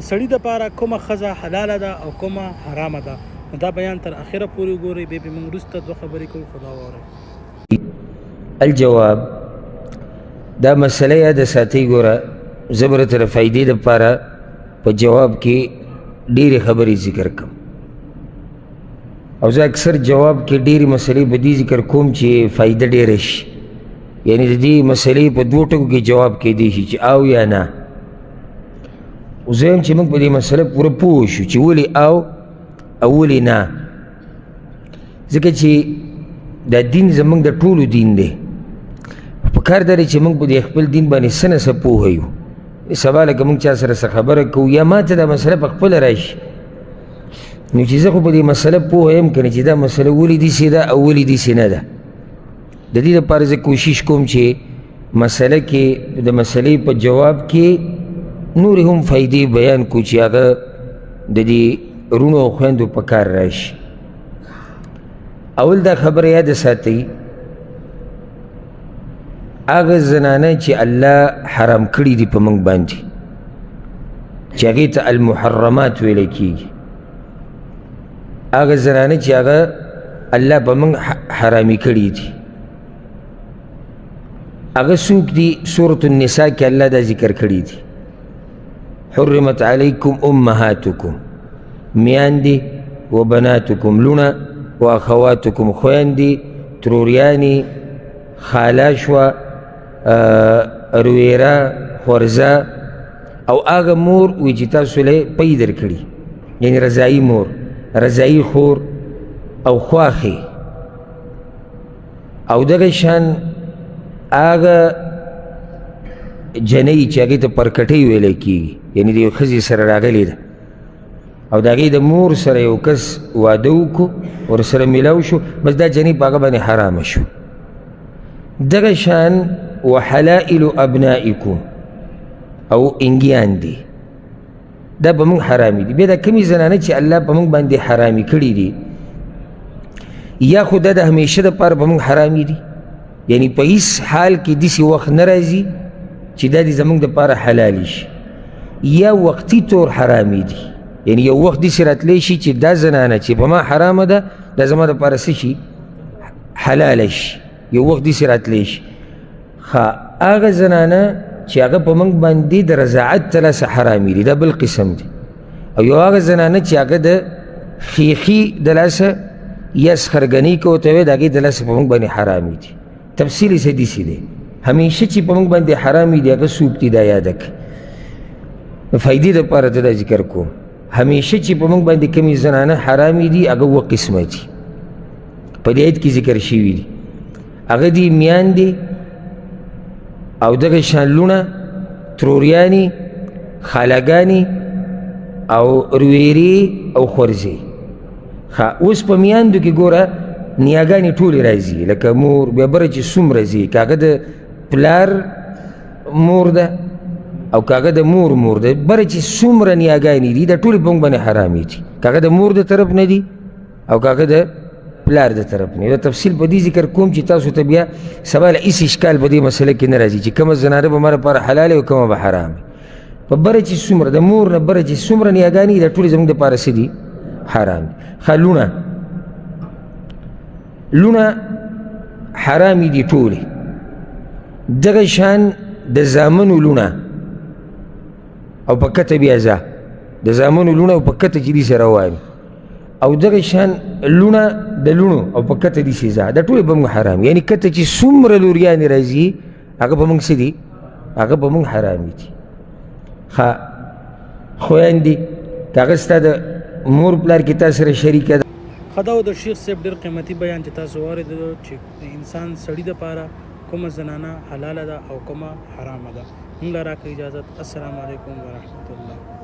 د سړي دپاره کومه ښځه حلاله ده او کومه حرامه ده. نو دا بیان تر اخره پورې وګورئ، بیا به موږ وروسته دوه خبرې کوو. خدا واورئ. الجواب دا مسله یاده ساتئ. ګوره زه به درته د فایدې دپاره په جواب کې ډېرې خبرې ذکر کوم، او زه اکثر جواب کې ډېرې مسلې په دې ذکر کوم چې فایده ډېره شي. یعنې د دې مسلې په دوو ټکو کې جواب کیدی شي چې او یا نه. او زه یم چې موږ په دې مسله پوره پوه شو چې ولې او ولې نه. ځکه چې دا دین زموږ د ټولو دین دی. پکار دا دی چې موږ په دې خپل دین باندې څه نه څه پوهه یو. سبا لکه موږ چا سره څه خبره کوو یا ما ته دا مسله په خپله راشي، نو چې زه خو په دې مسله پوهه یم که نه چې دا مسله ولې داسې ده او ولې داسې نه ده. د دې لپاره زه کوشش کوم چې مسله کې د مسلې په جواب کې نورې هم فایدې بیان کړو چې هغه د دې رونو او خویندو په کار راشي. اول دا خبره یاده ساتئ، هغه زنانه چې الله حرام کړي دي په موږ باندې، چې هغې ته المحرمات ویلی کېږي، هغه زنانه چې هغه الله په موږ حرامي کړي دي، هغه څوک دي؟ سورة النساء کې الله دا ذکر کړي دي. حرمت علیکم امهاتکم، میاندې و بناتکم لونه و اخواتکم خویندې، تروریانې، خاله شوه، رویره، خورزه، او هغه مور وي چې تاسو له پی درکړي، یعنې رضایي مور، رضایي خور او خواښې، او دغه شان هغه جنۍ چې هغې ته پرکټۍ ویلی کېږي، یعنې د یو ښځې سره راغلې ده او د هغې د مور سره یو کس واده وکړو، ورسره میلاو شو، بس دا جنۍ په هغه باندې حرامه شو. دغه شان وحلائل ابنائکم، او انګیان دي، دا به موږ حرامي دي. بیا دا کمې زنانه چې الله په موږ باندې حرامي کړي دي، یا خو دا د همیشه دپاره په موږ حرامي دي، یعنی په هیڅ حال کې داسې وخت نه راځي چې دا دې زموږ دپاره حلالي شي، یا وقتي طور حرامي دي، یعنی یو وخت داسې راتلی شي چې دا زنانه چې په ما حرامه ده دا زما دپاره څه شي؟ حلاله شي. یو وخت داسې راتلی شي. هغه زنانه چې هغه په موږ باندې د رضاعت ته لاسه حرامي دي، دا بل قسم دی. او یو هغه زنانه چې هغه د خیخي د لاسه یا سخرګنۍ که ورته وایي د هغې د لاسه په موږ باندې حرامي دي. تفصیل یې څه داسې دی. همیشه چې په موږ باندې حرامي دي هغه څوک دي دا یاده کړه. د فایدې دپاره ته دا ذکر کوم. همیشه چې په موږ باندې کومې زنانه حرامي دي هغه اووه قسمه دي، په دې آیت کې ذکر شوي دي. هغه دي میاندې او دغه شان لونه، تروریانې، خالاګانې او رویرې او خورزې. اوس په میاندو کې ګوره نیاګانې ټولې راځي، لکه مور، بیا بره چې څومره ځي، که هغه د پلار مور ده او که هغه د مور مور ده، بره چې څومره نیاګانې دي دا ټولې په موږ باندې حرامې دي، که هغه د مور د طرف نه دي او که هغه د پلار د طرف نه. دا تفصیل په دې ذکر کوم چې تاسو ته بیا سبا له هېڅ اشکال په دې مسله کې نه راځي چې کومه زنانه به ما لپاره حلالې او کومه به حرامې. په بره چې څومره د مور نه بره چې څومره نیاګانې دا ټولې زموږ دپاره څه دي؟ حرام دي. لونه، لونه حرامې دي ټولې. دغه شان د زامنو لونه او په کته بیا ځه، د زامنو لونه او په کته چې دي سره وایم، او دغه شان لونه د لونو او په کته دي ځه، دا ټولې به موږ حرام، یعنې کته چې څومره لوریانې راځي هغه به موږ څه دي؟ هغه به موږ حرامې دي. خویندې که هغه ستا د مور پلار کې تا سره شریکه ده. دا و د شیخ صاحب ډېر قیمتي بیان چې تاسو واورېدلو چې د انسان سړي دپاره کومه زنانه حلاله ده او کومه حرامه ده. موږ له راکړه اجازت. السلام علیکم ورحمة الله.